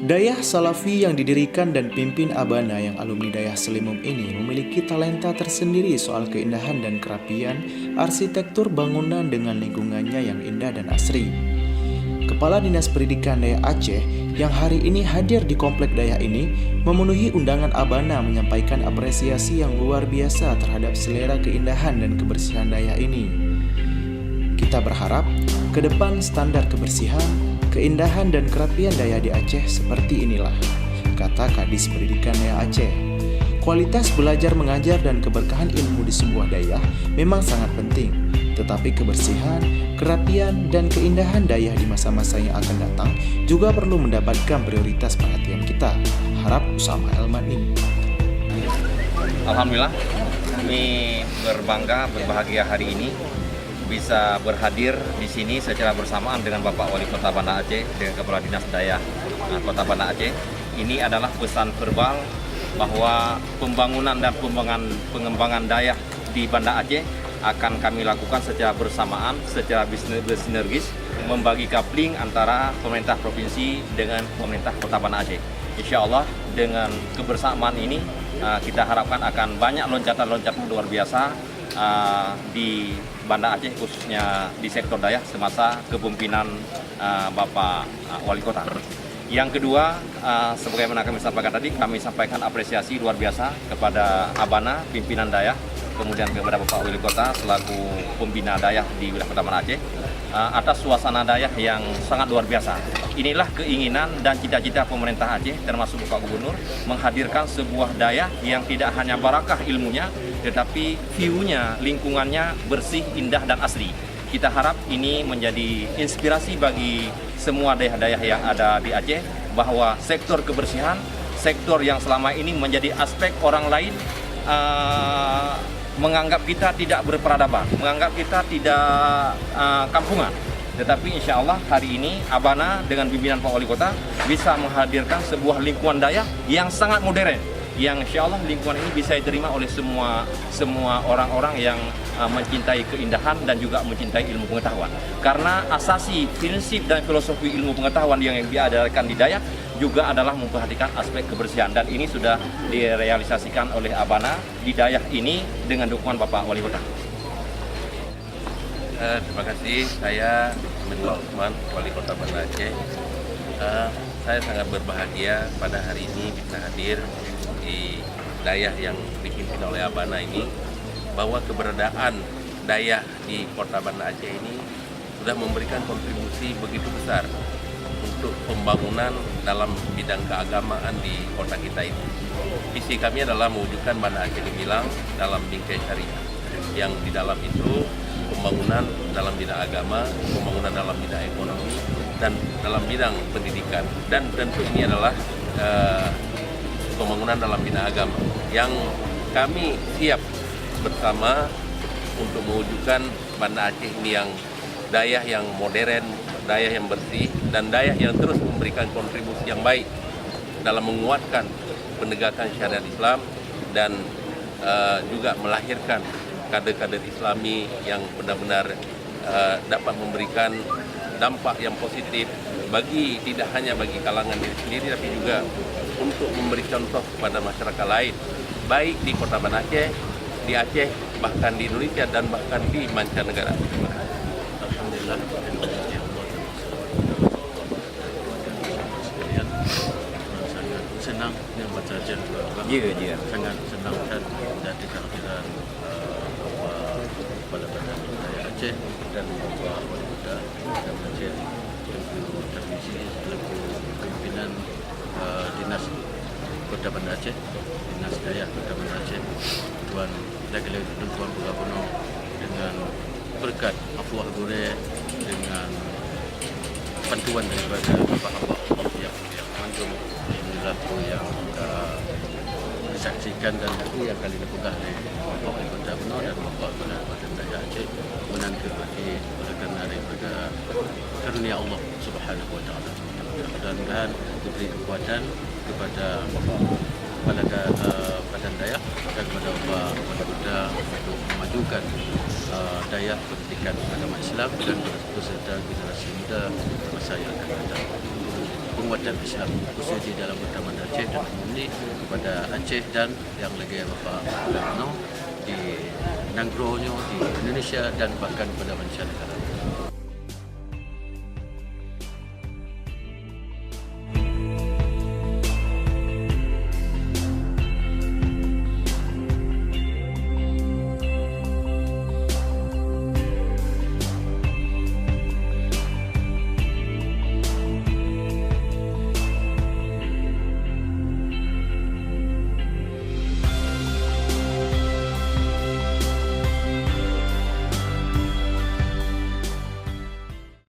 Dayah Salafi yang didirikan dan pimpin Abana yang alumni Dayah Selimum ini memiliki talenta tersendiri soal keindahan dan kerapian arsitektur bangunan dengan lingkungannya yang indah dan asri. Kepala Dinas Pendidikan Dayah Aceh yang hari ini hadir di komplek Dayah ini memenuhi undangan Abana menyampaikan apresiasi yang luar biasa terhadap selera keindahan dan kebersihan Dayah ini. Kita berharap ke depan standar kebersihan, keindahan dan kerapian Dayah di Aceh seperti inilah, kata Kadis Pendidikan Dayah Aceh. Kualitas belajar mengajar dan keberkahan ilmu di sebuah Dayah memang sangat penting, tetapi kebersihan, kerapian, dan keindahan Dayah di masa-masa yang akan datang juga perlu mendapatkan prioritas perhatian kita. Harap Usama Elmani. Alhamdulillah, kami berbahagia hari ini bisa berhadir di sini secara bersamaan dengan Bapak Wali Kota Banda Aceh dengan Kepala Dinas Dayah Kota Banda Aceh. Ini adalah pesan verbal bahwa pembangunan dan pengembangan Dayah di Banda Aceh akan kami lakukan secara bersamaan, secara bersinergis, membagi coupling antara pemerintah provinsi dengan pemerintah Kota Banda Aceh. Insya Allah dengan kebersamaan ini kita harapkan akan banyak loncatan-loncatan luar biasa di Banda Aceh, khususnya di sektor Dayah semasa kepemimpinan Bapak Wali Kota. Yang kedua, sebagaimana kami sampaikan tadi, kami sampaikan apresiasi luar biasa kepada Abana, pimpinan Dayah, kemudian kepada Bapak Wali Kota selaku pembina Dayah di wilayah Kota Banda Aceh atas suasana Dayah yang sangat luar biasa. Inilah keinginan dan cita-cita pemerintah Aceh termasuk Bapak Gubernur menghadirkan sebuah Dayah yang tidak hanya barakah ilmunya, tetapi view-nya, lingkungannya bersih, indah, dan asli. Kita harap ini menjadi inspirasi bagi semua daerah-daerah yang ada di Aceh, bahwa sektor kebersihan, sektor yang selama ini menjadi aspek orang lain menganggap kita tidak berperadaban, menganggap kita tidak kampungan. Tetapi insya Allah hari ini Abana dengan pimpinan Pak Wali Kota bisa menghadirkan sebuah lingkungan Dayah yang sangat modern, yang insya Allah lingkungan ini bisa diterima oleh semua orang-orang yang mencintai keindahan dan juga mencintai ilmu pengetahuan. Karena asasi, prinsip dan filosofi ilmu pengetahuan yang diadakan di Dayah juga adalah memperhatikan aspek kebersihan, dan ini sudah direalisasikan oleh Abana di Dayah ini dengan dukungan Bapak Wali Kota. Terima kasih, saya Menurut Usman, Wali Kota Banda Aceh. Saya sangat berbahagia pada hari ini bisa hadir di Dayah yang dipimpin oleh Abana ini, bahwa keberadaan Dayah di Kota Banda Aceh ini sudah memberikan kontribusi begitu besar untuk pembangunan dalam bidang keagamaan di kota kita ini. Visi kami adalah mewujudkan Banda Aceh Gemilang dalam bingkai syariah, yang di dalam itu pembangunan dalam bidang agama, pembangunan dalam bidang ekonomi, dan dalam bidang pendidikan. Dan tentu ini adalah pembangunan dalam bidang agama yang kami siap bersama untuk mewujudkan Banda Aceh ini yang Dayah yang modern, Dayah yang bersih, dan Dayah yang terus memberikan kontribusi yang baik dalam menguatkan penegakan syariat Islam dan juga melahirkan kader-kader Islami yang benar-benar dapat memberikan dampak yang positif bagi tidak hanya bagi kalangan diri sendiri, tapi juga untuk memberi contoh kepada masyarakat lain, baik di Kota Banda Aceh, di Aceh, bahkan di Indonesia, dan bahkan di mancanegara. Alhamdulillah. Sangat senang yang baca jadwal. Iya. Sangat senang dan dari kehadiran Kepala Badan Dayah Aceh dan Bapak Wali Kota dan Aceh selaku Provinsi, selaku pimpinan Dinas Kota Banda Aceh, Dinas Dayah Kota Banda Aceh, Tuan Dagil Tuan Gubernur, dengan berkat afwah gure, dengan bantuan daripada Bapak yang mendukung laku yang disaksikan dan yang kali dipegang oleh Bapak Wali Kota Beno dan Bapak Kepala Badan Dayah Aceh, menanti oleh kerana daripada karunia Allah Subhanahu Wa Taala. Mudah-mudahan diberi kekuatan kepada Kepala Badan Dayah dan kepada Bapak Wali Kota untuk memajukan Dayah pendidikan agama Islam dan beserta generasi muda masa yang akan datang. penguatan Islam khususnya di dalam Kota Banda Aceh dan ini kepada Aceh dan yang lagi Bapak Gubernur di Nanggro di Indonesia dan bahkan kepada mancanegara.